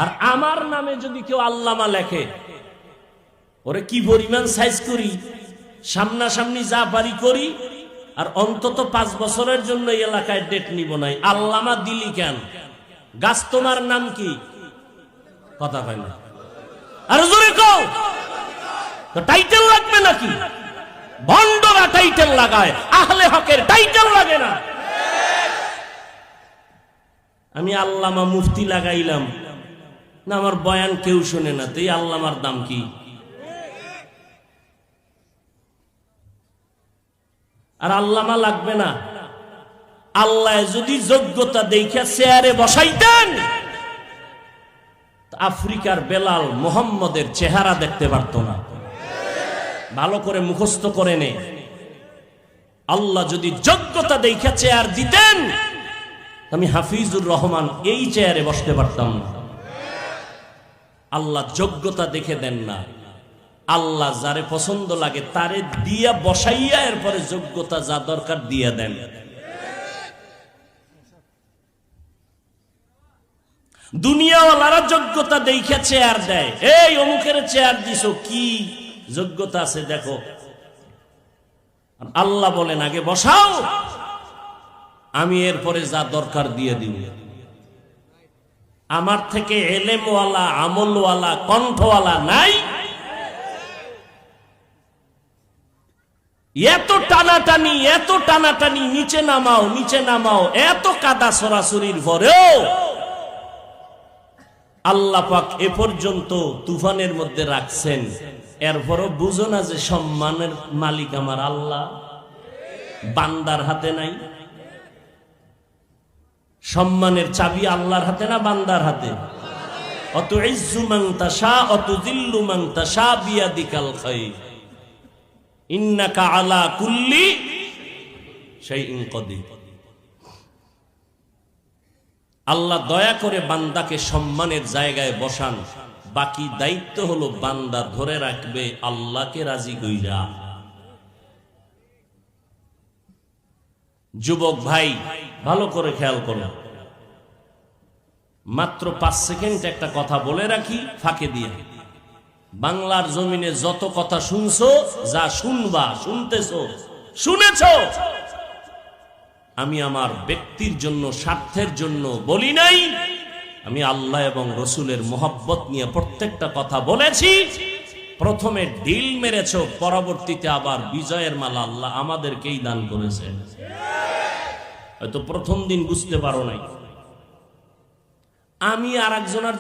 আর আমার নামে যদি কেউ আল্লামা লেখে, ওরে কি পরিমাণ সাইজ করি, সামনাসামনি যা পারি করি, আর অন্তত 5 বছরের জন্য এই এলাকায় ডেট নিব নাই। আল্লামা দিলি কেন? গাছ তোমার নাম কি? কথা হয় না, আর জোরে কও। তো টাইটেল লাগবে নাকি? ভন্ডরা টাইটেল লাগায়, আহলে হকের টাইটেল লাগে না। আমি আল্লামা মুফতি লাগাইলাম না, আমার বয়ান কেউ শুনে না, তো এই আল্লামার দাম কি? আর আল্লামা লাগবে না। আল্লাহ যদি যোগ্যতা দেখে চেয়ারে বসাইতেন, আফ্রিকার বেলাল মোহাম্মদের চেহারা দেখতে পারত না। ভালো করে মুখস্থ করে নে, আল্লাহ যদি যোগ্যতা দেখে চেয়ার দিতেন, আমি হাফিজুর রহমান এই চেয়ারে বসতে পারতাম না। আল্লাহ যোগ্যতা দেখে দেন না, আল্লাহ যারে পছন্দ লাগে তারে দিয়া বসাইয়া এরপরে যোগ্যতা যা দরকার দিয়া দেন। দুনিয়াওয়ালারা যোগ্যতা দেখে চেয়ার দেয়, এই অমুকের চেয়ার দিছো, কি যোগ্যতা আছে দেখো। আল্লাহ বলেন আগে বসাও, আমি এরপরে যা দরকার দিয়ে দিব। আমার থেকে এলেমওয়ালা, আমলওয়ালা, কণ্ঠওয়ালা নাই। এত টানাটানি, এত টানাটানি, নিচে নামাও, নিচে নামাও, এত কাদা সরাসরির পরেও আল্লাহ পাক এ পর্যন্ত তুফানের মধ্যে রাখছেন। এরপরও বুঝো না যে সম্মানের মালিক আমার আল্লাহ, বান্দার হাতে নাই। সম্মানের চাবি আল্লাহর হাতে না বান্দার হাতে? অত ইজ্জু মান তাশা অত যিল্লু মান তাশা বিয়াদিকাল খায়র ইন্নাকা আলা কুল্লি শাইইন কাদির। আল্লাহ দয়া করে বান্দাকে সম্মানের জায়গায় বসান, বাকি দায়িত্ব হলো বান্দা ধরে রাখবে আল্লাহকে রাজি কইরা। যুবক ভাই ভালো করে খেয়াল করো, মাত্র 5 সেকেন্ড একটা কথা বলে রাখি ফাঁকে দিয়ে। বাংলার জমিনে যত কথা শুনছো, যা শুনবা, শুনতেছো, শুনেছো, আমি আমার ব্যক্তির জন্য, স্বার্থের জন্য বলি নাই। আমি আল্লাহ এবং রসুলের মোহাব্বত নিয়ে প্রত্যেকটা কথা বলেছি। প্রথমে ঢিল মেরেছ, পরবর্তীতে আবার বিজয়ের মালা আল্লাহ আমাদেরকেই দান করেছেন। হয়তো প্রথম দিন বুঝতে পারো নাই। আমি আর একজনের